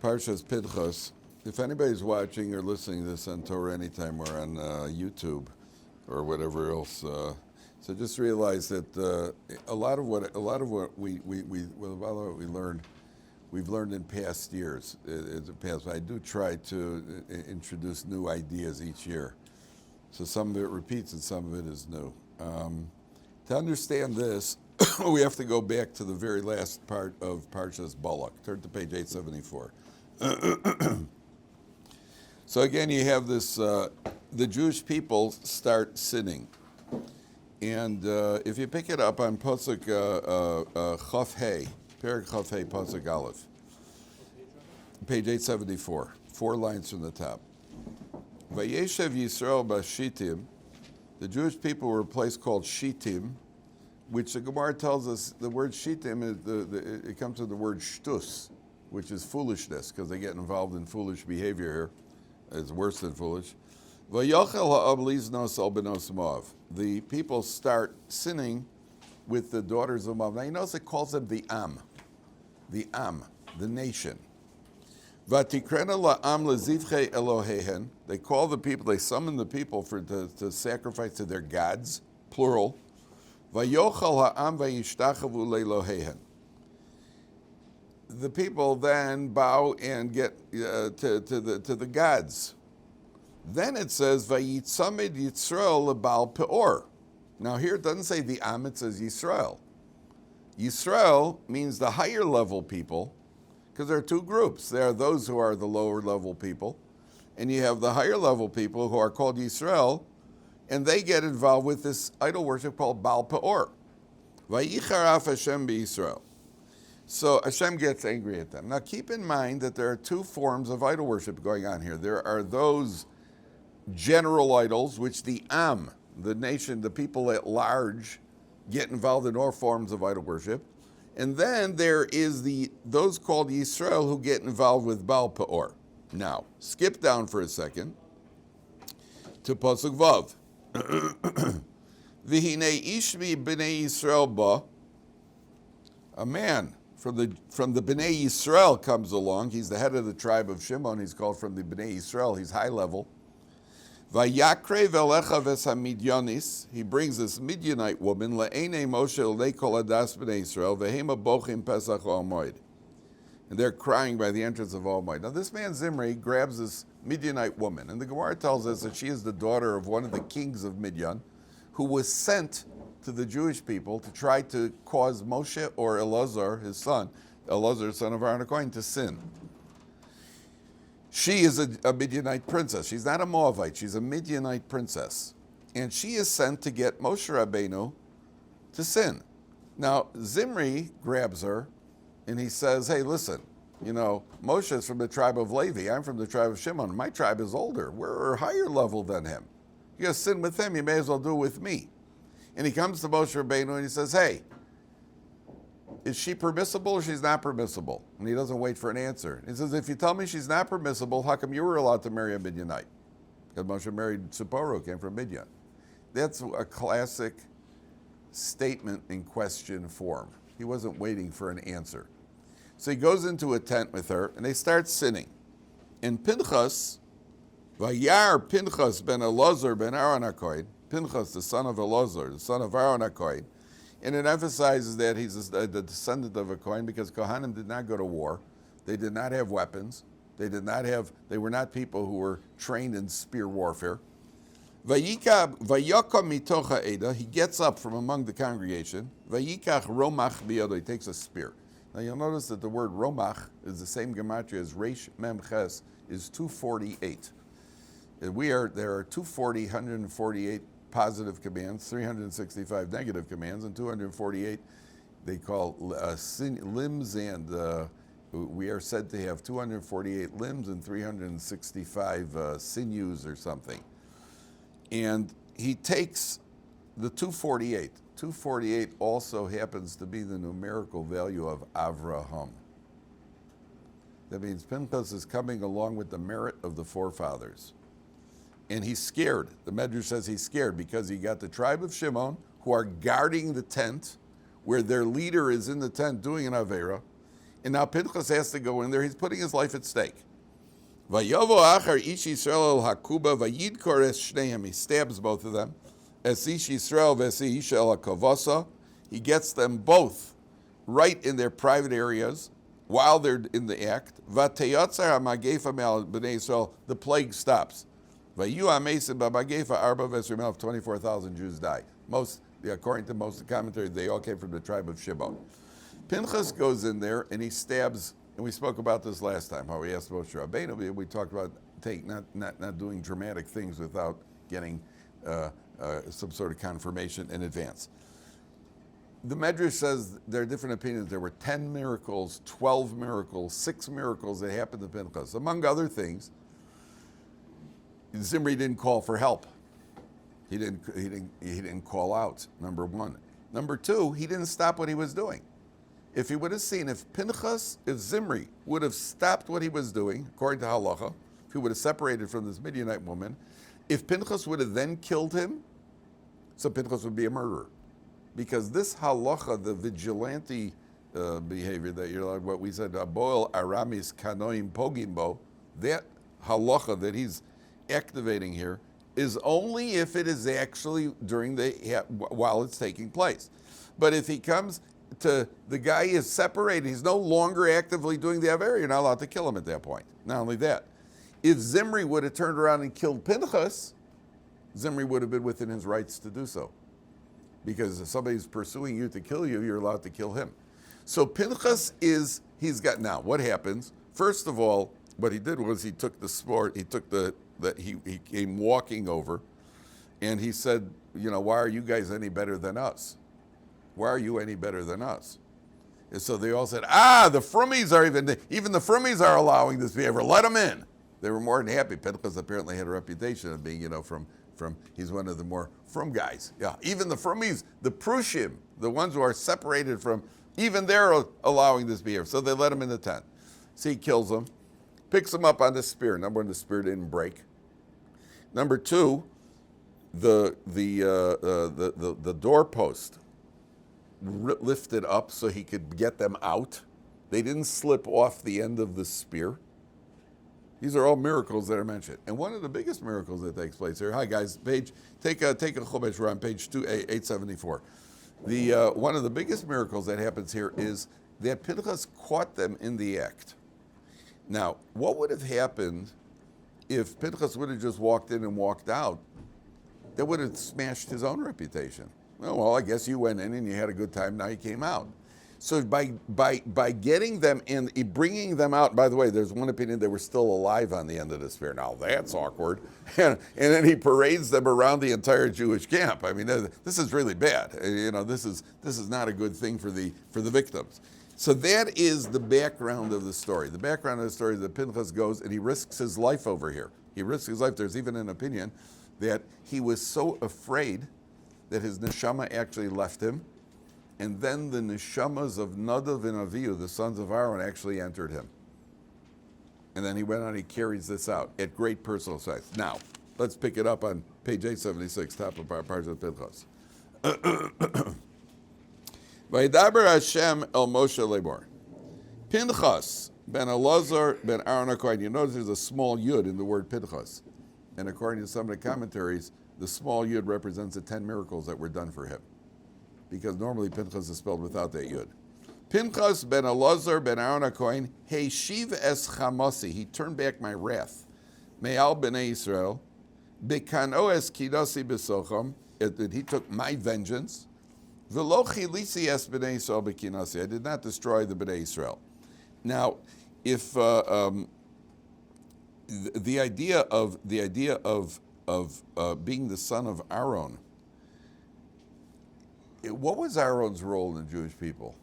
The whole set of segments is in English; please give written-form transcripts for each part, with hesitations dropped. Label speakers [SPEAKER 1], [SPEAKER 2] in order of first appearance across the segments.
[SPEAKER 1] Parshas Pinchas. If anybody's watching or listening to this on Torah Anytime or on YouTube or whatever else, so just realize that a lot of what we learned, we've learned in past years. I do try to introduce new ideas each year, so some of it repeats and some of it is new. To understand this, we have to go back to the very last part of Parshas Balak. Turn to page 874. So again, you have this, the Jewish people start sinning. And if you pick it up on Pasuk Chaf Hey, Perek Chaf Hey, Pasuk Aleph, page 874, 4 lines from the top. Vayeshev Yisrael Shittim, the Jewish people were a place called Shittim, which the Gemara tells us the word Shittim, it comes from the word shtus, which is foolishness, because they get involved in foolish behavior here. It's worse than foolish. The people start sinning with the daughters of Moab. Now you notice it calls them the nation. They call the people, they summon the people to sacrifice to their gods, plural. The people then bow and get to the gods. Then it says, Vayitzamed Yisrael lebal peor. Now here it doesn't say the Am, it says Yisrael. Yisrael means the higher level people, because there are two groups. There are those who are the lower level people, and you have the higher level people who are called Yisrael, and they get involved with this idol worship called Baal Peor. Vayicharaf Hashem b'Yisrael. So Hashem gets angry at them. Now keep in mind that there are two forms of idol worship going on here. There are those general idols, which the Am, the nation, the people at large, get involved in all forms of idol worship. And then there is those called Yisrael who get involved with Baal Peor. Now, skip down for a second to Pasuk Vav. V'hinei ishmi b'nei Yisrael ba, a man from the Bnei Yisrael comes along. He's the head of the tribe of Shimon. He's called from the Bnei Yisrael. He's high level. Vayakre v'lecha v'samidyanis. He brings this Midianite woman. Le'enei Moshe le'kol adas Bnei Yisrael v'hema bochim pesach ha'amoid. And they're crying by the entrance of Almighty. Now this man Zimri grabs this Midianite woman, and the Gemara tells us that she is the daughter of one of the kings of Midian, who was sent to the Jewish people to try to cause Moshe or Elazar, his son, Elazar, son of Aaron HaKohen, to sin. She is a Midianite princess. She's not a Moabite. She's a Midianite princess. And she is sent to get Moshe Rabbeinu to sin. Now, Zimri grabs her, and he says, hey, listen, Moshe is from the tribe of Levi. I'm from the tribe of Shimon. My tribe is older. We're higher level than him. You got to sin with him. You may as well do it with me. And he comes to Moshe Rabbeinu and he says, hey, is she permissible or she's not permissible? And he doesn't wait for an answer. He says, if you tell me she's not permissible, how come you were allowed to marry a Midianite? Because Moshe married Zipporah, who came from Midian. That's a classic statement in question form. He wasn't waiting for an answer. So he goes into a tent with her and they start sinning. And Pinchas, Vayar Pinchas ben Elazar ben Aaron HaKohen, Pinchas, the son of Elazar, the son of Aaron HaKohen, and it emphasizes that he's the descendant of a Kohen because Kohanim did not go to war. They did not have weapons. They were not people who were trained in spear warfare. Vayikam mitocha eda, he gets up from among the congregation. Vayikach romach biyado, he takes a spear. Now you'll notice that the word romach is the same gematria as resh mem ches, is 248. There are 148 positive commands, 365 negative commands, and 248 they call limbs, and we are said to have 248 limbs and 365 sinews or something. And he takes the 248. 248 also happens to be the numerical value of Avraham. That means Pincus is coming along with the merit of the forefathers. And he's scared. The Medrash says he's scared because he got the tribe of Shimon who are guarding the tent where their leader is in the tent doing an Avera, and now Pinchas has to go in there. He's putting his life at stake. Vayovo achar ish Yisrael el hakuba vayidkor es shneim. He stabs both of them. Es ish Yisrael v'esi ish el hakavasa. He gets them both right in their private areas while they're in the act. Vateyatzar hamagefa me'al b'nei Yisrael. The plague stops. Vayu hamesim b'magefa arba v'esrim 24,000 Jews die. According to most of the commentaries, they all came from the tribe of Shimon. Pinchas goes in there and he stabs. And we spoke about this last time, how we asked Moshe Rabbeinu. We talked about not doing dramatic things without getting some sort of confirmation in advance. The Medrash says there are different opinions. There were 10 miracles, 12 miracles, 6 miracles that happened to Pinchas. Among other things, Zimri didn't call for help. He didn't call out, number one. Number two, he didn't stop what he was doing. If he would have seen, if Zimri would have stopped what he was doing, according to halacha, if he would have separated from this Midianite woman, if Pinchas would have then killed him, so Pinchas would be a murderer. Because this halacha, the vigilante behavior that you're like, what we said, aboel aramis kanoim pogimbo, that halacha that he's activating here is only if it is actually while it's taking place. But if he comes to, the guy is separated, he's no longer actively doing the Avera, you're not allowed to kill him at that point. Not only that, if Zimri would have turned around and killed Pinchas, Zimri would have been within his rights to do so. Because if somebody's pursuing you to kill you, you're allowed to kill him. So Pinchas he's got, now what happens? First of all, what he did was he took he came walking over and he said, why are you guys any better than us? Why are you any better than us? And so they all said, the Frummies are even the Frummies are allowing this behavior. Let them in. They were more than happy. Pinchas apparently had a reputation of being, from he's one of the more Frum guys. Yeah, even the Frummies, the Prushim, the ones who are separated from, even they're allowing this behavior. So they let him in the tent. So he kills him, picks him up on the spear. Number one, the spear didn't break. Number two, the doorpost lifted up so he could get them out. They didn't slip off the end of the spear. These are all miracles that are mentioned. And one of the biggest miracles that takes place here, hi guys, take a Chumash, we're on page 874. One of the biggest miracles that happens here is that Pinchas caught them in the act. Now, what would have happened if Pinchas would have just walked in and walked out? That would have smashed his own reputation. Well, I guess you went in and you had a good time, now you came out. So by getting them in, bringing them out, by the way, there's one opinion they were still alive on the end of the spear. Now that's awkward. And then he parades them around the entire Jewish camp. I mean, this is really bad. This is not a good thing for the victims. So that is the background of the story. The background of the story is that Pinchas goes and he risks his life over here. He risks his life. There's even an opinion that he was so afraid that his neshama actually left him, and then the neshamas of Nadav and Avihu, the sons of Aaron, actually entered him. And then he went on, he carries this out at great personal size. Now, let's pick it up on page 876, top of our Parsha Pinchas. Vaydaber Hashem el Moshe Lebor. Pinchas ben Elazar ben Aaron HaKohen. You notice there's a small yud in the word Pinchas. And according to some of the commentaries, the small yud represents the 10 miracles that were done for him. Because normally Pinchas is spelled without that yud. Pinchas ben Elazar ben Aaron HaKohen, Heishiv es chamasi, he turned back my wrath. Me'al b'nei Yisrael, Bekano es kidasi b'socham, that he took my vengeance. V'lo chilisi es b'nei Yisrael b'kinasi, I did not destroy the b'nei Yisrael. Now, if the idea of being the son of Aaron, what was Aaron's role in the Jewish people?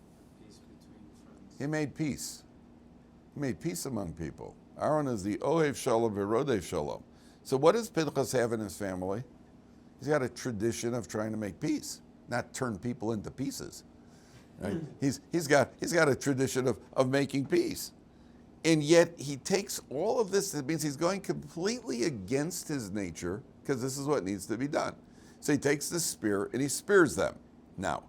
[SPEAKER 2] Peace between friends.
[SPEAKER 1] He made peace. He made peace among people. Aaron is the Ohev Shalom v'Rodev Shalom. So what does Pinchas have in his family? He's got a tradition of trying to make peace, not turn people into pieces. Right? He's got a tradition of making peace. And yet he takes all of this, it means he's going completely against his nature, because this is what needs to be done. So he takes the spear and he spears them. Now,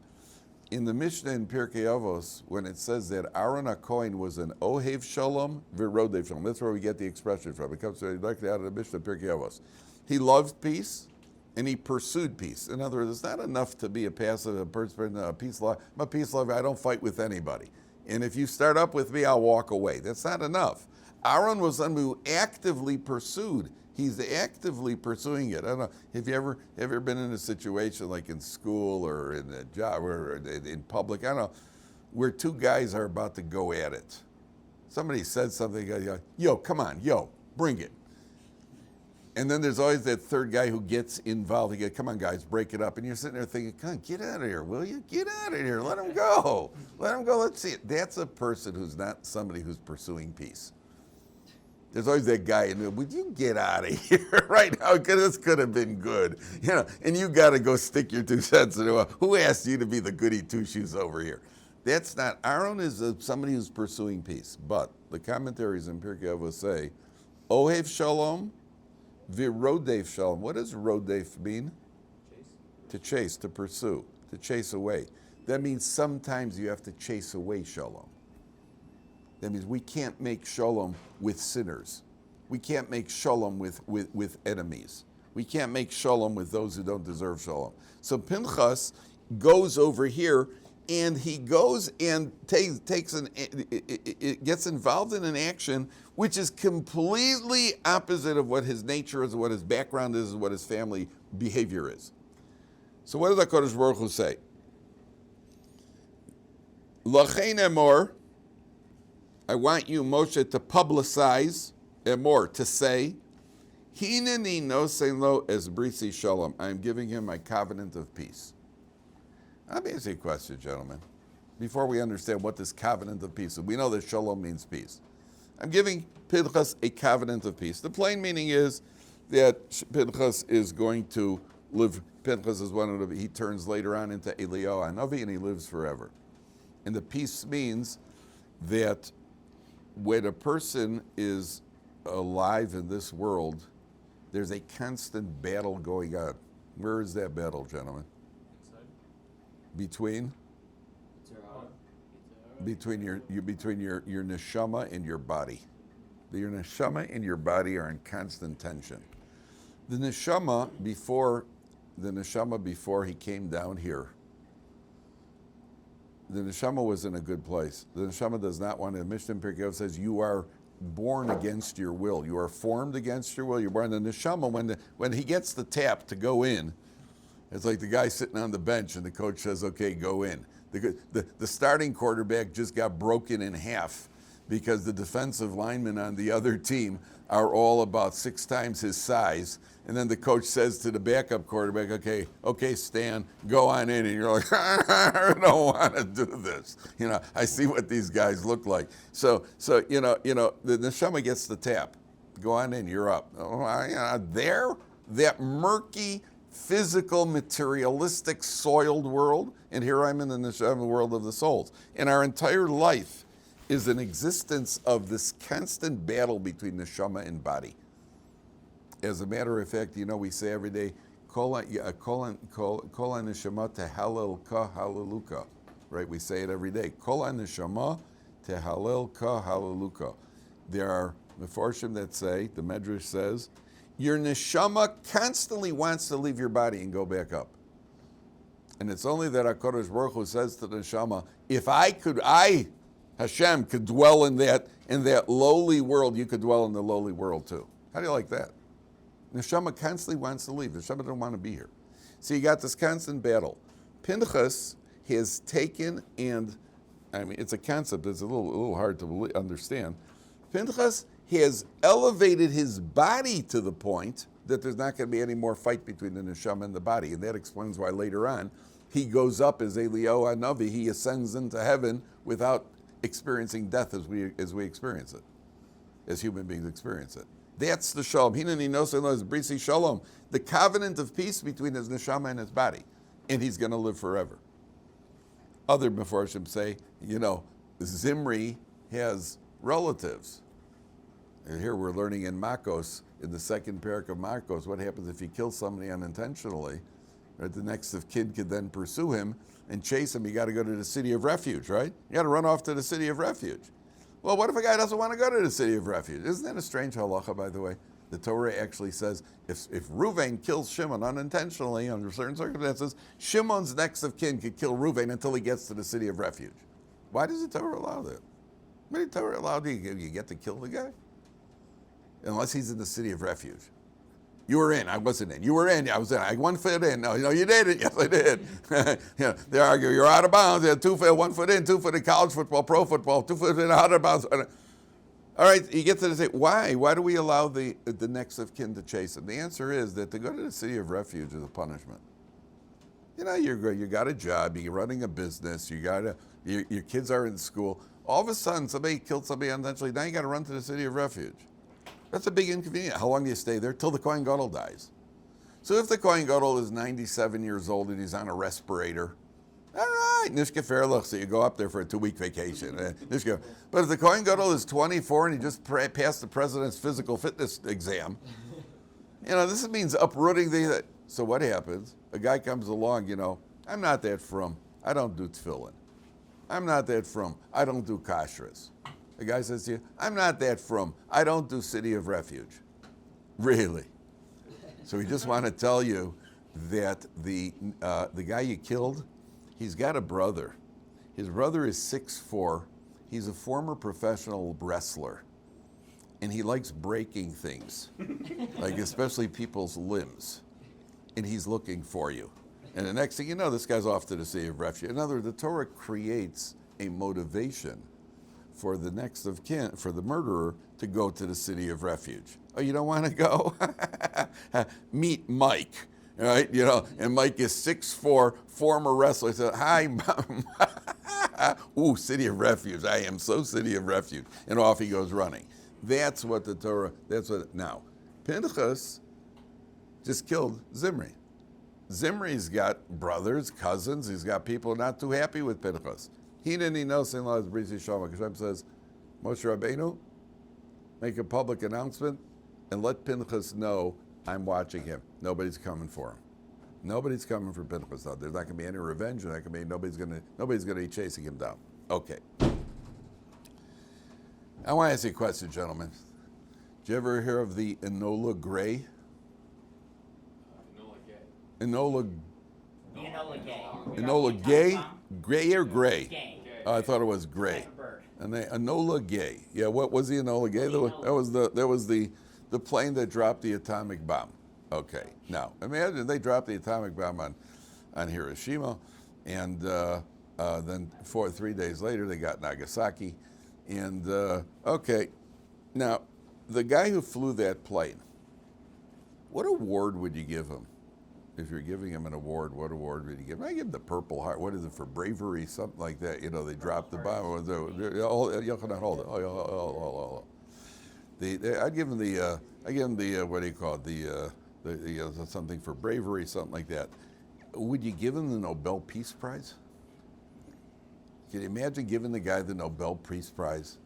[SPEAKER 1] in the Mishnah in Pirkei Avos, when it says that Aaron HaKohen was an Ohev Shalom v'Rodev Shalom, that's where we get the expression from. It comes directly out of the Mishnah Pirkei Avos. He loved peace, and he pursued peace. In other words, it's not enough to be a passive person, a peace lover. I'm a peace lover. I don't fight with anybody. And if you start up with me, I'll walk away. That's not enough. Aaron was someone who actively pursued. He's actively pursuing it. I don't know. Have you ever been in a situation like in school or in a job or in public? I don't know, where two guys are about to go at it. Somebody said something. Yo, come on, yo, bring it. And then there's always that third guy who gets involved. He goes, come on, guys, break it up. And you're sitting there thinking, come on, get out of here, will you? Get out of here. Let him go. Let him go. Let's see it. That's a person who's not somebody who's pursuing peace. There's always that guy in there, would you get out of here right now? Because this could have been good. You know, and you got to go stick your 2 cents in it. Who asked you to be the goody two-shoes over here? That's not, Aaron is somebody who's pursuing peace. But the commentaries in Pirkei Avos say, Ohev Shalom, V'Rodef Shalom. What does Rodef mean?
[SPEAKER 2] Chase.
[SPEAKER 1] To chase, to pursue, to chase away. That means sometimes you have to chase away Shalom. That means we can't make Shalom with sinners. We can't make Shalom with enemies. We can't make Shalom with those who don't deserve Shalom. So Pinchas goes over here and he goes and gets involved in an action which is completely opposite of what his nature is, what his background is, what his family behavior is. So what does HaKadosh Baruch Hu say? Lachein emor, I want you, Moshe, to publicize, emor, to say, Hineni nosein lo es brisi shalom. I am giving him my covenant of peace. Let me ask you a question, gentlemen, before we understand what this covenant of peace is. We know that shalom means peace. I'm giving Pinchas a covenant of peace. The plain meaning is that Pinchas is going to live. Pinchas is one of the, he turns later on into Eliyahu Hanavi and he lives forever. And the peace means that when a person is alive in this world, there's a constant battle going on. Where is that battle, gentlemen?
[SPEAKER 2] Inside.
[SPEAKER 1] Between your neshama and your body. Your neshama and your body are in constant tension. The neshama before he came down here, the neshama was in a good place. The neshama does not want to. Mishnah in Pirkei Avos says you are born against your will. You are formed against your will. You're born. The neshama, when he gets the tap to go in, it's like the guy sitting on the bench and the coach says, okay, go in. The starting quarterback just got broken in half because the defensive linemen on the other team are all about 6 times his size. And then the coach says to the backup quarterback, okay, Stan, go on in. And you're like, I don't want to do this. You know, I see what these guys look like. So the neshama gets the tap. Go on in, you're up. That murky, physical, materialistic, soiled world, and here I'm in the neshama world of the souls. And our entire life is an existence of this constant battle between neshama and body. As a matter of fact, we say every day, kol neshama tehalel ka haleluka, right? We say it every day. Kol neshama tehalel ka haleluka. There are mefarshim that say, the Medrash says, your neshama constantly wants to leave your body and go back up. And it's only that HaKadosh Baruch Hu says to the neshama, if Hashem, could dwell in that lowly world, you could dwell in the lowly world too. How do you like that? Neshama constantly wants to leave. Neshama don't want to be here. So you got this constant battle. Pinchas has taken, and it's a concept that's a little hard to understand. Pinchas has elevated his body to the point that there's not going to be any more fight between the neshama and the body. And that explains why later on he goes up as Eliyahu Hanavi. He ascends into heaven without experiencing death as we experience it, as human beings experience it. That's the shalom. Hineni nosei lo es brisi shalom, the covenant of peace between his neshama and his body, and he's going to live forever. Other mefarshim say, Zimri has relatives. And here we're learning in Makos, in the second parak of Makos, what happens if you kill somebody unintentionally? Right? The next of kin could then pursue him and chase him. You got to go to the city of refuge, right? You got to run off to the city of refuge. Well, what if a guy doesn't want to go to the city of refuge? Isn't that a strange halacha, by the way? The Torah actually says if Reuven kills Shimon unintentionally under certain circumstances, Shimon's next of kin could kill Reuven until he gets to the city of refuge. Why does the Torah allow that? Why does the Torah allow you get to kill the guy? Unless he's in the city of refuge. You were in, I wasn't in. You were in, I was in. I 1 foot in. No, you didn't. Yes, I did. They argue, you're out of bounds. You had 2 foot, 1 foot in, 2 foot in college football, pro football, 2 foot in, out of bounds. All right, you get to the say, why? Why do we allow the next of kin to chase him? The answer is that to go to the city of refuge is a punishment. You know, you got a job, you're running a business, your kids are in school. All of a sudden, somebody killed somebody unintentionally. Now you got to run to the city of refuge. That's a big inconvenience. How long do you stay there? Till the Kohen Gadol dies. So if the Kohen Gadol is 97 years old and he's on a respirator, all right, nishke fairluch, so you go up there for a 2-week vacation. But if the Kohen Gadol is 24 and he just passed the president's physical fitness exam, this means uprooting the... So what happens? A guy comes along, I'm not that frum. I don't do tefillin. I'm not that frum. I don't do kashrus. The guy says to you, I'm not that frum. I don't do city of refuge. Really? So we just want to tell you that the guy you killed, he's got a brother. His brother is 6'4". He's a former professional wrestler. And he likes breaking things, like especially people's limbs. And he's looking for you. And the next thing you know, this guy's off to the city of refuge. In other words, the Torah creates a motivation for the next of kin, for the murderer, to go to the city of refuge. Oh, you don't want to go? Meet Mike, right? And Mike is 6'4", former wrestler. He said, hi, Mom. Ooh, city of refuge. I am so city of refuge. And off he goes running. That's what the Torah, now, Pinchas just killed Zimri. Zimri's got brothers, cousins. He's got people not too happy with Pinchas. He didn't know saying laws Brisi Shama. Hashem says, Moshe Rabbeinu, make a public announcement and let Pinchas know I'm watching him. Nobody's coming for him. Nobody's coming for Pinchas. There's not going to be any revenge. Nobody's going to be chasing him down. Okay. I want to ask you a question, gentlemen. Did you ever hear of the Enola Gray? Enola Gay? Gray or Gray?
[SPEAKER 3] Gay.
[SPEAKER 1] Oh, I thought it was Gray.
[SPEAKER 3] Like a bird.
[SPEAKER 1] And Enola Gay. Yeah, what was the Enola Gay? That was the plane that dropped the atomic bomb. Okay. Now, imagine they dropped the atomic bomb on Hiroshima, and then 3 days later they got Nagasaki. And okay. Now, the guy who flew that plane, what award would you give him? If you're giving him an award, what award would you give him? I give him the Purple Heart. What is it, for bravery, something like that? They dropped the bomb. Hold it. I'd give him the what do you call it? The something for bravery, something like that. Would you give him the Nobel Peace Prize? Can you imagine giving the guy the Nobel Peace Prize?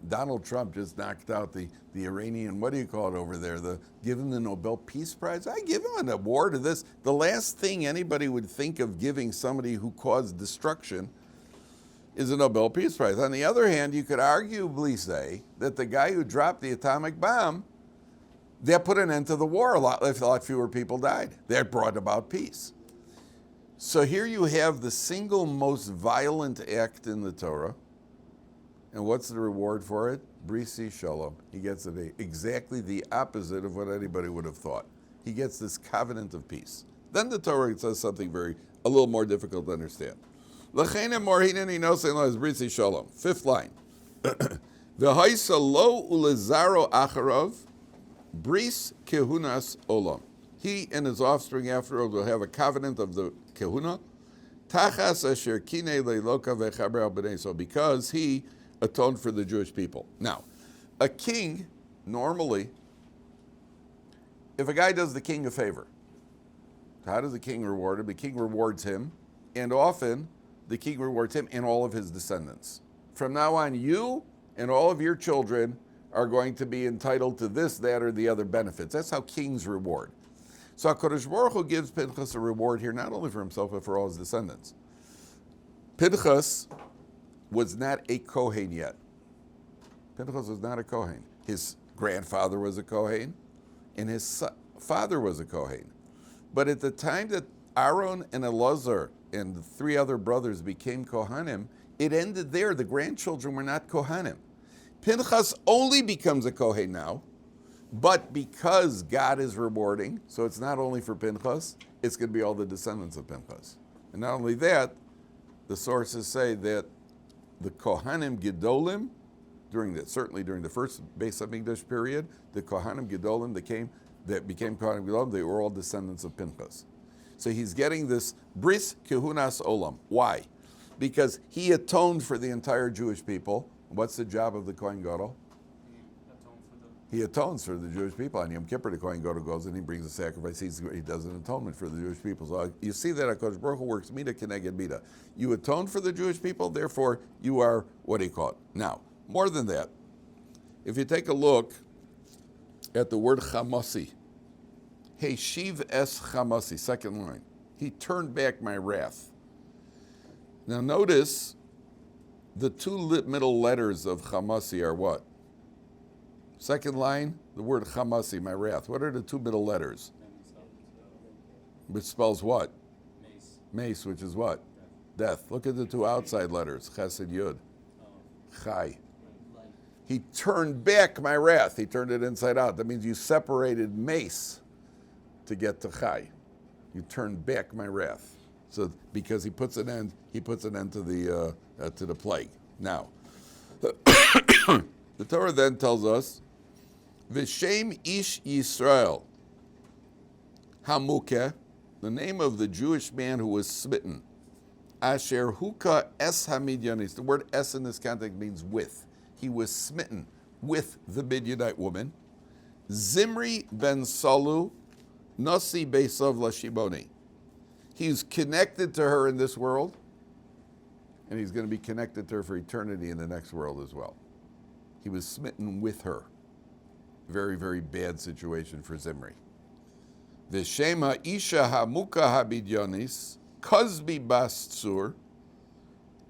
[SPEAKER 1] Donald Trump just knocked out the Iranian, what do you call it over there? Give him the Nobel Peace Prize. I give him an award of this. The last thing anybody would think of giving somebody who caused destruction is a Nobel Peace Prize. On the other hand, you could arguably say that the guy who dropped the atomic bomb, that put an end to the war. A lot fewer people died. That brought about peace. So here you have the single most violent act in the Torah. And what's the reward for it? Brisi Shalom. He gets exactly the opposite of what anybody would have thought. He gets this covenant of peace. Then the Torah says something a little more difficult to understand. L'cheinem morhineni nosein lo es Brisi Shalom. 5th line. V'haisa lo ulezaro acharov bris kehunas olam. He and his offspring afterwards will have a covenant of the kehuna. Tachas asher kinei leiloka vechaber al b'nei. So because he atoned for the Jewish people. Now, a king, normally, if a guy does the king a favor, how does the king reward him? The king rewards him, and often the king rewards him and all of his descendants. From now on, you and all of your children are going to be entitled to this, that, or the other benefits. That's how kings reward. So HaKadosh Baruch Hu gives Pinchas a reward here, not only for himself, but for all his descendants. Pinchas was not a Kohen yet. Pinchas was not a Kohen. His grandfather was a Kohen, and his father was a Kohen. But at the time that Aaron and Elazar and the three other brothers became Kohanim, it ended there. The grandchildren were not Kohanim. Pinchas only becomes a Kohen now, but because God is rewarding, so it's not only for Pinchas, it's going to be all the descendants of Pinchas. And not only that, the sources say that the Kohanim Gedolim, certainly during the first Beis HaMikdash period, the Kohanim Gedolim that became Kohanim Gedolim, they were all descendants of Pinchas. So he's getting this bris kehunas olam. Why? Because he atoned for the entire Jewish people. What's the job of the Kohen Gadol? He atones for the Jewish people. On Yom Kippur, the Kohen Gadol goes and he brings a sacrifice. He does an atonement for the Jewish people. So you see that HaKadosh Baruch Hu works mida keneged mida. You atone for the Jewish people, therefore you are, what do you call it? Now, more than that, if you take a look at the word chamasi, Heshiv es chamasi, second line. He turned back my wrath. Now notice the two middle letters of chamasi are what? Second line, the word chamasi, my wrath. What are the two middle letters? Which spells what? Mace, which is what? Death. Look at the two outside letters, ches and yud. Chai. He turned back my wrath. He turned it inside out. That means you separated mace to get to chai. You turned back my wrath. So because he puts an end to the plague. Now, the Torah then tells us, V'shem ish Yisrael hamukeh, the name of the Jewish man who was smitten, asher huka es hamidyanis. The word es in this context means with. He was smitten with the Midianite woman. Zimri ben Salu, nasi beisav lashiboni. He's connected to her in this world, and he's going to be connected to her for eternity in the next world as well. He was smitten with her. Very, very bad situation for Zimri. V'shema isha hamuka habidyanis, Kozbi bas Tzur,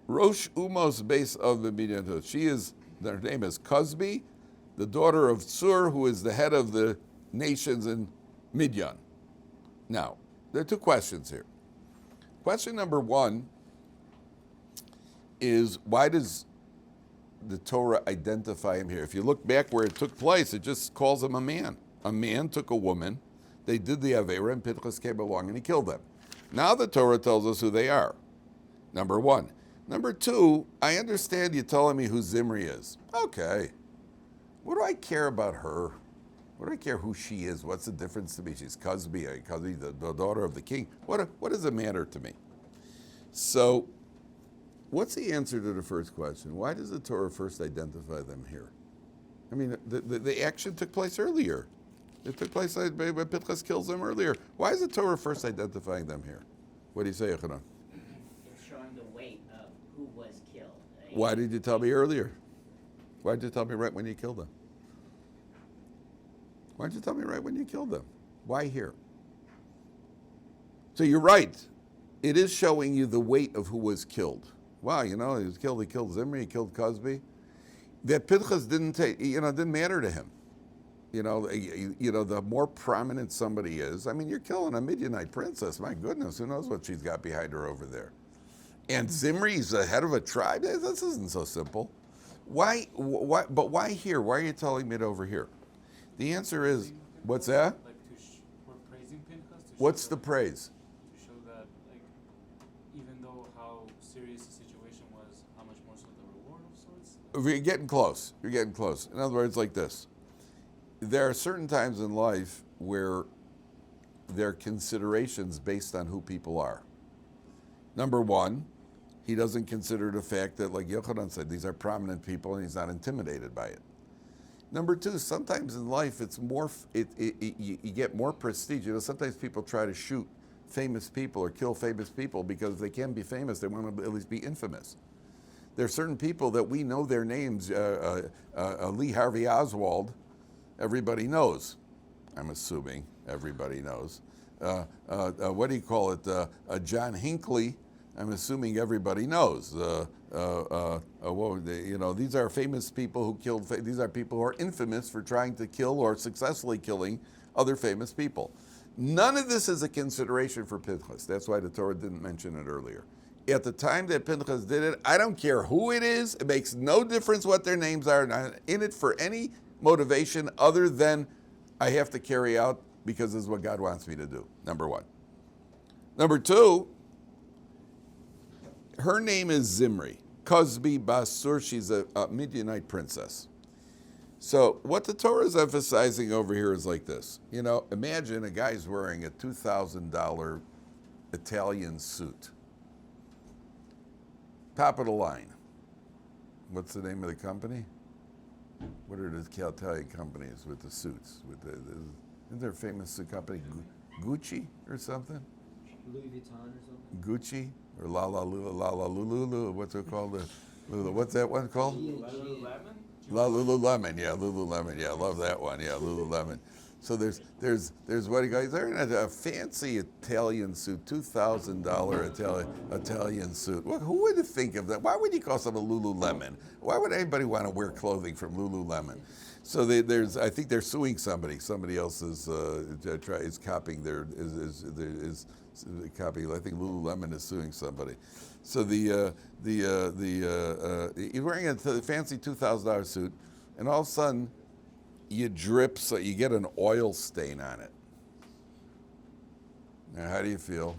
[SPEAKER 1] Rosh Umos base of the Midianites. Her name is Kozbi, the daughter of Tzur, who is the head of the nations in Midian. Now, there are two questions here. Question number one is, why does the Torah identify him here? If you look back where it took place, it just calls him a man. A man took a woman, they did the Aveira, and Pinchas came along and he killed them. Now the Torah tells us who they are. Number one. Number two, I understand you telling me who Zimri is. Okay. What do I care about her? What do I care who she is? What's the difference to me? She's Kozbi, the daughter of the king. What does it matter to me? So, what's the answer to the first question? Why does the Torah first identify them here? I mean, the action took place earlier. It took place when Pinchas kills them earlier. Why is the Torah first identifying them here? What do you say, Yochanan?
[SPEAKER 3] It's showing the weight of who was killed.
[SPEAKER 1] Why did you tell me earlier? Why did you tell me right when you killed them? Why did you tell me right when you killed them? Why here? So you're right. It is showing you the weight of who was killed. Wow, he was killed. He killed Zimri. He killed Kozbi. That Pinchas didn't didn't matter to him. The more prominent somebody is. I mean, you're killing a Midianite princess. My goodness, who knows what she's got behind her over there? And Zimri's the head of a tribe. This isn't so simple. Why? But why here? Why are you telling me it over here? The answer is, what's that?
[SPEAKER 2] We're praising Pinchas.
[SPEAKER 1] What's the praise?
[SPEAKER 2] To show that, even though how serious the situation was, how much more so the reward of sorts?
[SPEAKER 1] You're getting close. You're getting close. In other words, like this. There are certain times in life where there are considerations based on who people are. Number one, he doesn't consider the fact that, like Yochanan said, these are prominent people and he's not intimidated by it. Number two, sometimes in life it's more, you get more prestige. Sometimes people try to shoot famous people or kill famous people because if they can be famous, they want to at least be infamous. There are certain people that we know their names. Lee Harvey Oswald, everybody knows. I'm assuming everybody knows. what do you call it? John Hinckley. I'm assuming everybody knows. These are famous people who killed. These are people who are infamous for trying to kill or successfully killing other famous people. None of this is a consideration for Pinchas. That's why the Torah didn't mention it earlier. At the time that Pinchas did it, I don't care who it is. It makes no difference what their names are. Not in it for any motivation other than I have to carry out because this is what God wants me to do, number one. Number two, her name is Zimri. Kozbi Basur, she's a Midianite princess. So what the Torah is emphasizing over here is like this. Imagine a guy's wearing a $2,000 Italian suit. Top of the line. What's the name of the company? What are the Italian companies with the suits? Isn't there a famous company, Gucci or something?
[SPEAKER 4] Louis Vuitton or something?
[SPEAKER 1] Gucci or La Lulu, what's it called? What's that one called? Lululemon, yeah, I love that one, yeah, Lululemon. So there's what he goes, he's wearing a fancy Italian suit, $2,000 Italian suit. Who would think of that? Why would you call something Lululemon? Why would anybody want to wear clothing from Lululemon? So I think they're suing somebody. Somebody else is copying is copying. I think Lululemon is suing somebody. So he's wearing a fancy $2,000 suit, and all of a sudden you drip, so you get an oil stain on it. Now, how do you feel?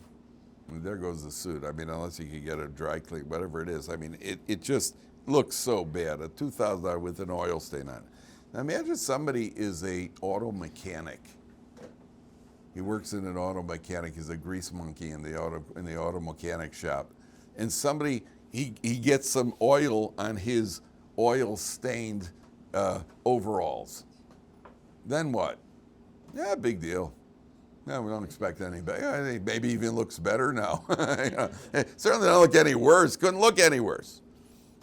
[SPEAKER 1] There goes the suit. I mean, unless you can get a dry clean, whatever it is. I mean, it just looks so bad. A $2,000 with an oil stain on it. Now imagine somebody is a auto mechanic. He works in an auto mechanic. He's a grease monkey in the auto mechanic shop, and somebody he gets some oil on his oil stained overalls. Then what? Yeah, big deal. No, we don't expect any better. Maybe even looks better now. Certainly don't look any worse. Couldn't look any worse.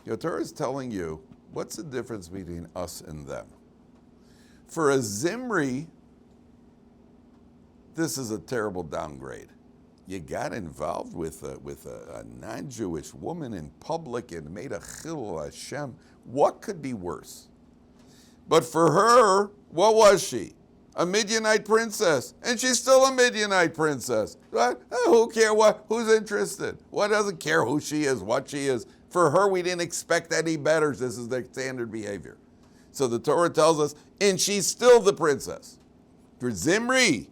[SPEAKER 1] The Torah is telling you what's the difference between us and them. For a Zimri, this is a terrible downgrade. You got involved with a non-Jewish woman in public and made a chilul Hashem. What could be worse? But for her, what was she? A Midianite princess, and she's still a Midianite princess. What? Who cares? Who's interested? What doesn't care who she is, what she is? For her, we didn't expect any better. This is their standard behavior. So the Torah tells us, and she's still the princess. For Zimri,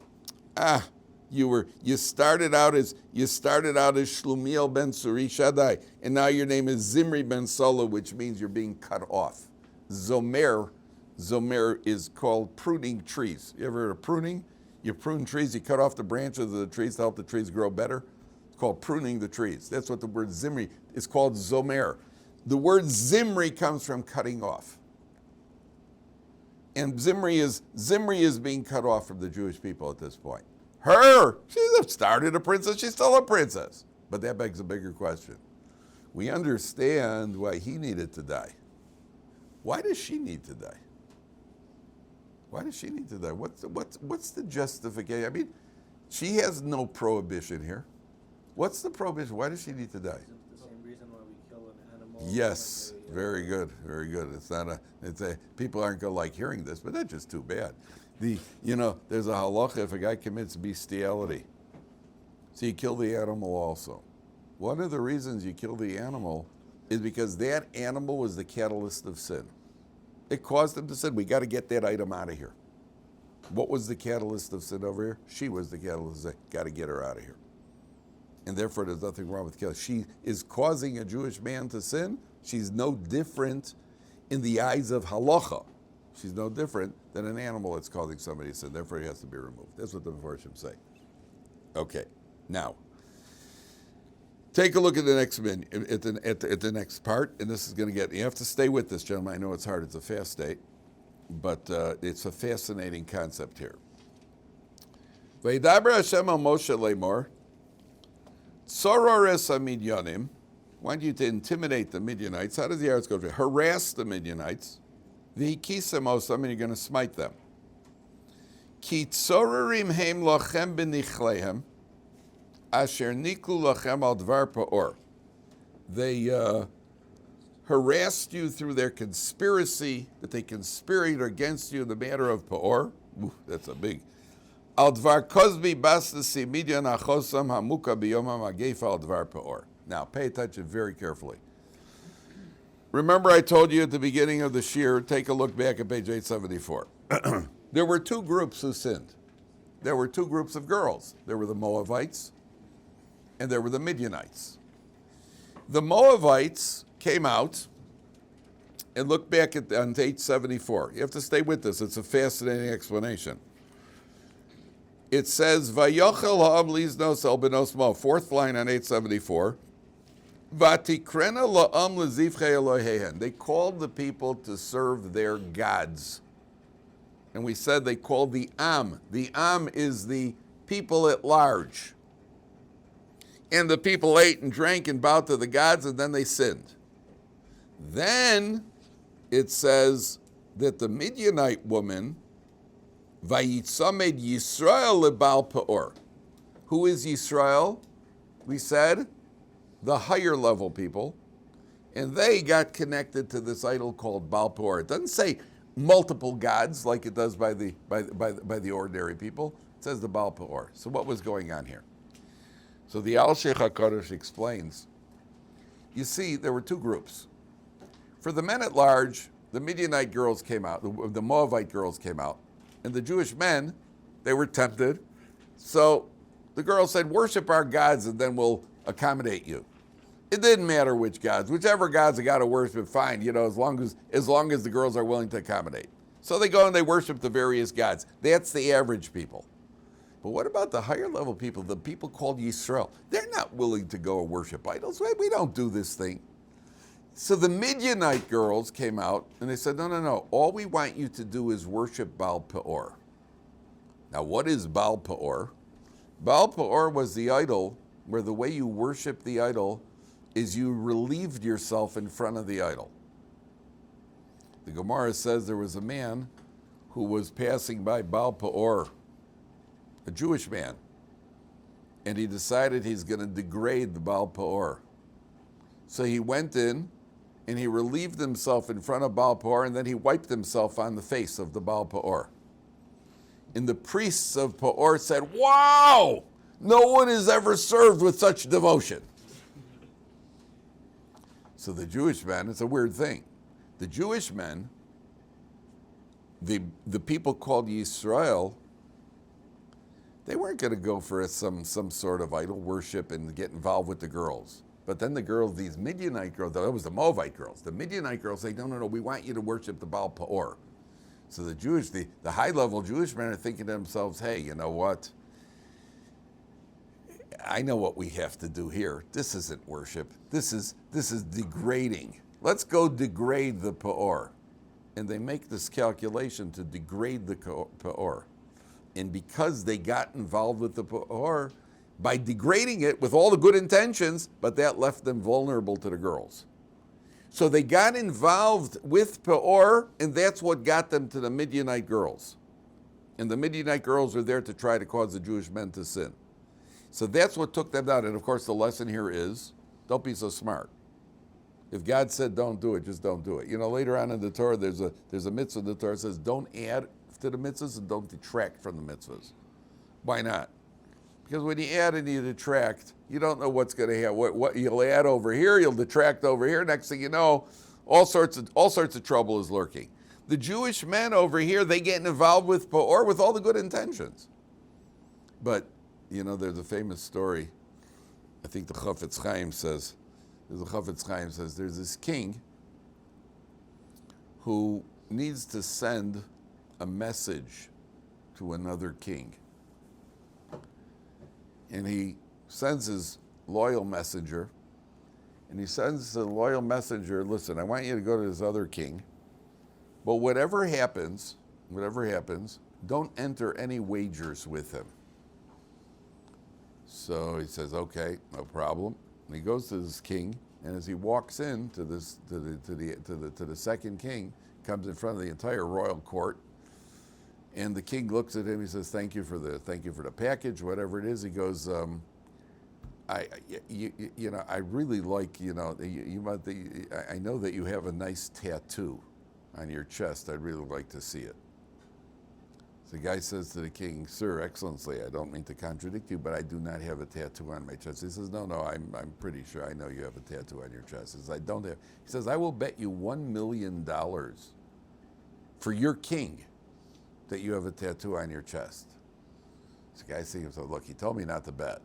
[SPEAKER 1] you started out as Shlumiel ben Suri Shaddai, and now your name is Zimri ben Solo, which means you're being cut off. Zomer is called pruning trees. You ever heard of pruning? You prune trees, you cut off the branches of the trees to help the trees grow better. It's called pruning the trees. That's what the word Zimri is called, Zomer. The word Zimri comes from cutting off. And Zimri is being cut off from the Jewish people at this point. She's started a princess, she's still a princess. But that begs a bigger question. We understand why he needed to die. Why does she need to die? Why does she need to die? What's the justification? I mean, she has no prohibition here. What's the prohibition? Why does she need to die?
[SPEAKER 4] The same reason why we kill an animal.
[SPEAKER 1] Yes, very good, very good. People aren't gonna like hearing this, but that's just too bad. There's a halacha if a guy commits bestiality, so you kill the animal also. One of the reasons you kill the animal is because that animal was the catalyst of sin. It caused them to sin. We got to get that item out of here. What was the catalyst of sin over here? She was the catalyst of sin. Got to get her out of here. And therefore, there's nothing wrong with killing. She is causing a Jewish man to sin. She's no different in the eyes of halacha. She's no different than an animal that's causing somebody to sin. Therefore, he has to be removed. That's what the Mefarshim say. Okay, now take a look at the next at the next part, and this is going to get. You have to stay with this, gentlemen. I know it's hard. It's a fast state, but it's a fascinating concept here. Vaydaber Hashem al Moshe lemor, tzorores hamidyanim. Want you to intimidate the Midianites. How does the Arabs go? Harass the Midianites. V'hikisem osam, and you're going to smite them. Ki tzorerim heim lachem b'nichleihem, asher niklu lachem al dvar pa'or. They harassed you through their conspiracy, that they conspired against you in the matter of pa'or. Ooh, that's a big. Al dvar kozbi basnasi midyan achosam hamuka biyom ha'magefa al dvar pa'or. Now, pay attention very carefully. Remember I told you at the beginning of the shir, take a look back at page 874. There were two groups who sinned. There were two groups of girls. There were the Moabites and there were the Midianites. The Moabites came out and look back on 874. You have to stay with this. It's a fascinating explanation. It says, Vayochel ha'am liznos el benos Mo, fourth line on 874. Vatikrena la'am lezivchei Elohehen. They called the people to serve their gods. And we said they called the Am. The Am is the people at large. And the people ate and drank and bowed to the gods, and then they sinned. Then it says that the Midianite woman, Vayitzamed Yisrael lebal Peor. Who is Yisrael? We said the higher level people, and they got connected to this idol called Baal Peor. It doesn't say multiple gods like it does by the ordinary people. It says the Baal Peor. So what was going on here? So the Al Sheikh HaKadosh explains, you see, there were two groups. For the men at large, the Midianite girls came out, the Moabite girls came out, and the Jewish men, they were tempted. So the girls said, worship our gods and then we'll accommodate you. It didn't matter which gods. Whichever gods they got to worship, fine, as long as the girls are willing to accommodate. So they go and they worship the various gods. That's the average people. But what about the higher level people, the people called Yisrael? They're not willing to go and worship idols. Right? We don't do this thing. So the Midianite girls came out and they said, no. All we want you to do is worship Baal Peor. Now, what is Baal Peor? Baal Peor was the idol where the way you worship the idol is you relieved yourself in front of the idol. The Gemara says there was a man who was passing by Baal Peor, a Jewish man, and he decided he's going to degrade the Baal Peor. So he went in and he relieved himself in front of Baal Peor, and then he wiped himself on the face of the Baal Peor. And the priests of Peor said, wow, no one is ever served with such devotion. So the Jewish men, it's a weird thing. The Jewish men, the people called Yisrael, they weren't going to go for some sort of idol worship and get involved with the girls. But then the girls, these Midianite girls, that was the Moabite girls. The Midianite girls say, no, we want you to worship the Baal Peor. So the high-level Jewish men are thinking to themselves, hey, you know what? I know what we have to do here. This isn't worship. This is degrading. Let's go degrade the Peor. And they make this calculation to degrade the Peor. And because they got involved with the Peor, by degrading it with all the good intentions, but that left them vulnerable to the girls. So they got involved with Peor, and that's what got them to the Midianite girls. And the Midianite girls were there to try to cause the Jewish men to sin. So that's what took them down. And of course, the lesson here is, don't be so smart. If God said don't do it, just don't do it. Later on in the Torah, there's a mitzvah in the Torah that says don't add to the mitzvahs and don't detract from the mitzvahs. Why not? Because when you add and you detract, you don't know what's going to happen. What you'll add over here, you'll detract over here. Next thing you know, all sorts of trouble is lurking. The Jewish men over here, they get involved with Peor with all the good intentions. But, there's a famous story. I think the Chafetz Chaim says, there's this king who needs to send a message to another king. And he sends his loyal messenger, and he sends the loyal messenger, listen, I want you to go to this other king, but whatever happens, don't enter any wagers with him. So he says, okay, no problem. And he goes to this king, and as he walks in to the second king, comes in front of the entire royal court, And the king looks at him. He says, thank you for the package, whatever it is. He goes, I really like, I know that you have a nice tattoo on your chest. I'd really like to see it. So the guy says to the king, Sir, Excellency, I don't mean to contradict you, but I do not have a tattoo on my chest. He says, no, I'm pretty sure I know you have a tattoo on your chest. He says, I don't have. He says, I will bet you $1 million for your king that you have a tattoo on your chest. So the guy sees him, so look, he told me not to bet,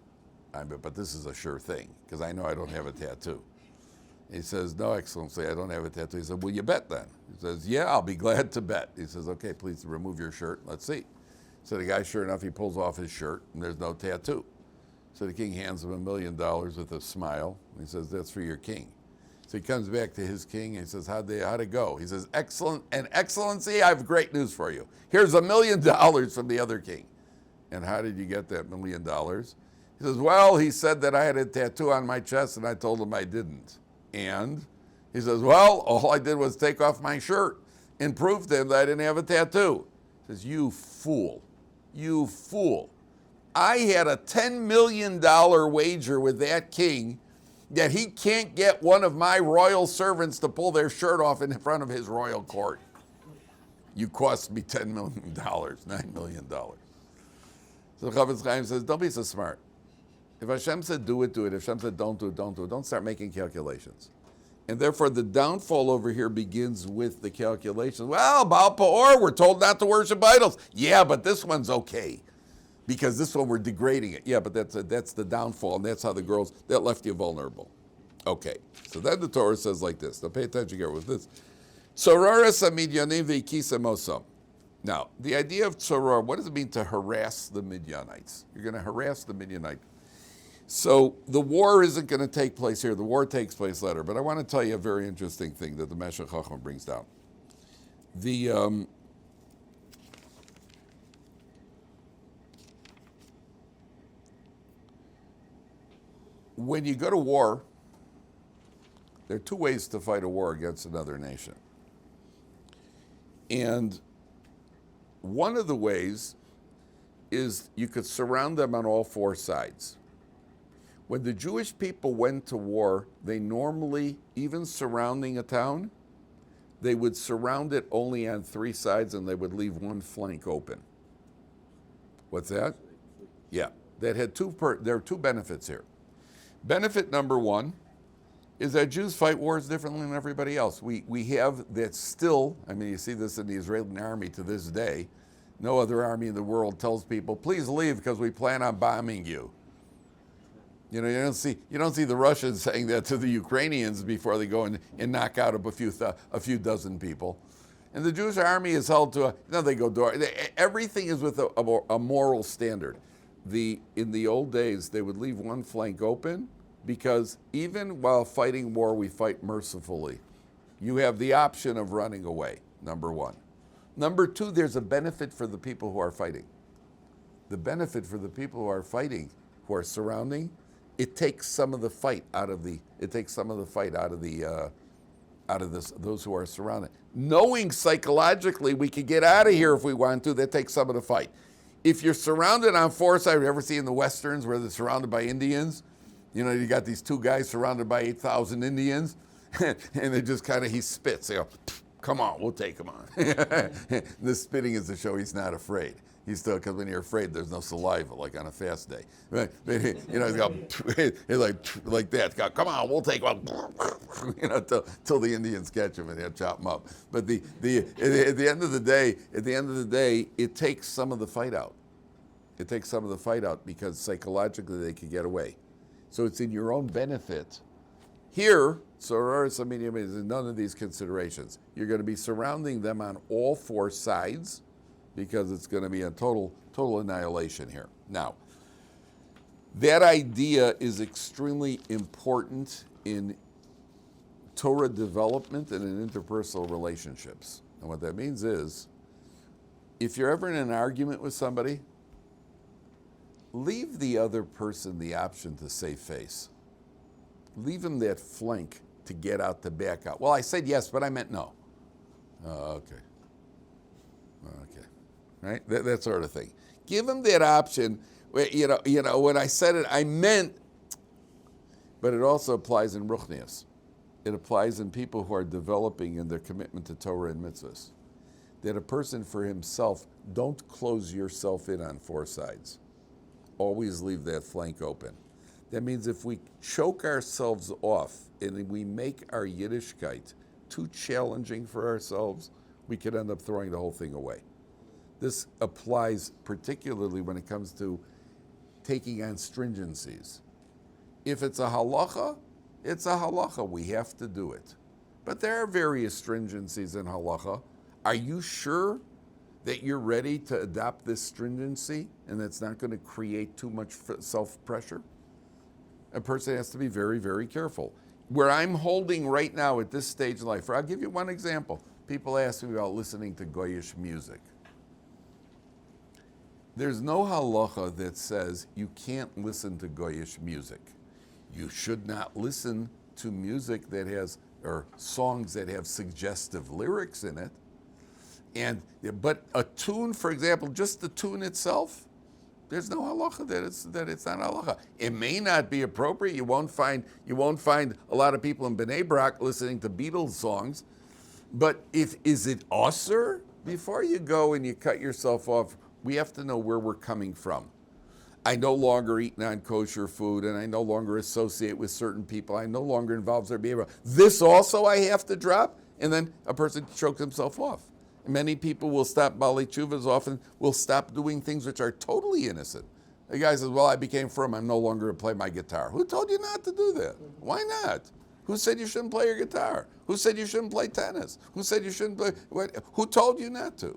[SPEAKER 1] but this is a sure thing, because I know I don't have a tattoo. He says, no, Excellency, I don't have a tattoo. He said, will you bet then? He says, yeah, I'll be glad to bet. He says, okay, please remove your shirt. Let's see. So the guy, sure enough, he pulls off his shirt, and there's no tattoo. So the king hands him $1 million with a smile. He says, that's for your king. So he comes back to his king, and he says, how'd it go? He says, excellent, and Excellency, I have great news for you. Here's $1 million from the other king. And how did you get that $1 million? He says, well, he said that I had a tattoo on my chest, and I told him I didn't. And he says, well, all I did was take off my shirt and prove to him that I didn't have a tattoo. He says, you fool. You fool. I had a $10 million wager with that king that he can't get one of my royal servants to pull their shirt off in front of his royal court. You cost me $10 million, $9 million. So the Chafetz Chaim says, don't be so smart. If Hashem said do it, do it. If Hashem said don't do it, don't do it. Don't start making calculations. And therefore, the downfall over here begins with the calculations. Well, Baal Peor, we're told not to worship idols. Yeah, but this one's okay, because this one we're degrading it. Yeah, but that's the downfall, and that's how the girls, that left you vulnerable. Okay, so then the Torah says like this. Now pay attention here with this. Tzoraras Midyanim ve'ikisa mosam. Now, the idea of tzoror, what does it mean to harass the Midianites? You're going to harass the Midianites. So the war isn't going to take place here. The war takes place later. But I want to tell you a very interesting thing that the Meshech Chochmah brings down. When you go to war, there are two ways to fight a war against another nation. And one of the ways is you could surround them on all four sides. When the Jewish people went to war, they normally, even surrounding a town, they would surround it only on three sides and they would leave one flank open. What's that? Yeah, that had there are two benefits here. Benefit number one is that Jews fight wars differently than everybody else. We have that still, I mean, you see this in the Israeli army to this day. No other army in the world tells people, please leave because we plan on bombing you. You know, you don't see the Russians saying that to the Ukrainians before they go and knock out a few dozen people. And the Jewish army is held to they go door. Everything is with a moral standard. In the old days, they would leave one flank open because even while fighting war, we fight mercifully. You have the option of running away, number one. Number two, there's a benefit for the people who are fighting. The benefit for the people who are fighting, who are surrounding, it takes some of the fight out of those who are surrounded. Knowing psychologically we could get out of here if we want to, that takes some of the fight. If you're surrounded on four sides, you ever see in the Westerns where they're surrounded by Indians? You know, you got these two guys surrounded by 8,000 Indians, and they just he spits. They go, come on, we'll take him on. The spitting is to show he's not afraid. He's still, because when you're afraid, there's no saliva, like on a fast day. Right? You know, he's like that. Go, come on, we'll take him. You know, till the Indians catch him and they'll chop him up. But at the end of the day, it takes some of the fight out. It takes some of the fight out because psychologically they can get away. So it's in your own benefit. Here, Tzoraras Midyanim is none of these considerations. You're going to be surrounding them on all four sides, because it's going to be a total annihilation here. Now, that idea is extremely important in Torah development and in interpersonal relationships. And what that means is, if you're ever in an argument with somebody, leave the other person the option to save face. Leave them that flank to get out, to back out. Well, I said yes, but I meant no. Okay. right? That sort of thing. Give them that option. You know, when I said it, I meant, but it also applies in Ruchnius. It applies in people who are developing in their commitment to Torah and mitzvahs. That a person for himself, don't close yourself in on four sides. Always leave that flank open. That means if we choke ourselves off and we make our Yiddishkeit too challenging for ourselves, we could end up throwing the whole thing away. This applies particularly when it comes to taking on stringencies. If it's a halacha, it's a halacha. We have to do it. But there are various stringencies in halacha. Are you sure that you're ready to adopt this stringency and that's not going to create too much self-pressure? A person has to be very, very careful. Where I'm holding right now at this stage in life, I'll give you one example. People ask me about listening to Goyish music. There's no halacha that says you can't listen to Goyish music. You should not listen to music that has, or songs that have suggestive lyrics in it. But a tune, for example, just the tune itself, there's no halacha that it's not halacha. It may not be appropriate. You won't find a lot of people in Bnei Brak listening to Beatles songs. But is it usher? Before you go and you cut yourself off, we have to know where we're coming from. I no longer eat non-kosher food, and I no longer associate with certain people. I no longer involve their behavior. This also I have to drop, and then a person chokes himself off. Many people will stop, Bali Tshuvas often will stop doing things which are totally innocent. The guy says, well, I became frum, I'm no longer going to play my guitar. Who told you not to do that? Why not? Who said you shouldn't play your guitar? Who said you shouldn't play tennis? Who said you shouldn't play, who told you not to?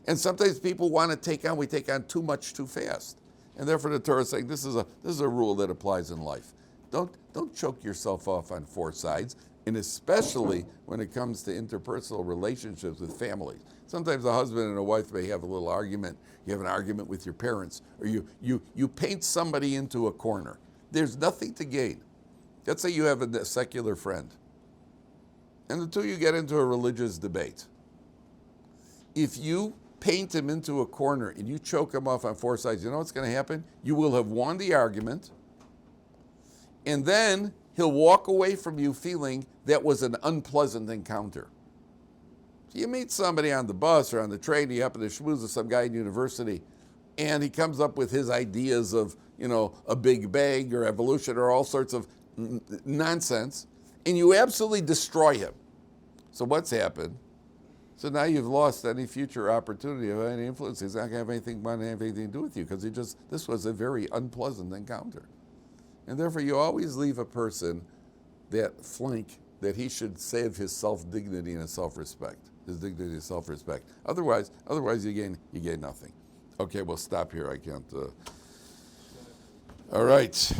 [SPEAKER 1] And sometimes people want to we take on too much too fast. And therefore the Torah is saying this is a rule that applies in life. Don't choke yourself off on four sides, and especially when it comes to interpersonal relationships with families. Sometimes a husband and a wife may have a little argument. You have an argument with your parents, or you paint somebody into a corner. There's nothing to gain. Let's say you have a secular friend, and the two of you get into a religious debate. If you paint him into a corner and you choke him off on four sides, you know what's going to happen? You will have won the argument, and then he'll walk away from you feeling that was an unpleasant encounter. So you meet somebody on the bus or on the train, you happen to schmooze with some guy in university, and he comes up with his ideas of, a Big Bang or evolution or all sorts of nonsense, and you absolutely destroy him. So what's happened? So now you've lost any future opportunity of any influence. He's not going to have anything to do with you because this was a very unpleasant encounter. And therefore you always leave a person that flank that he should save his self-dignity and his self-respect. His dignity and self-respect. Otherwise you gain nothing. Okay, we'll stop here. I can't. All right.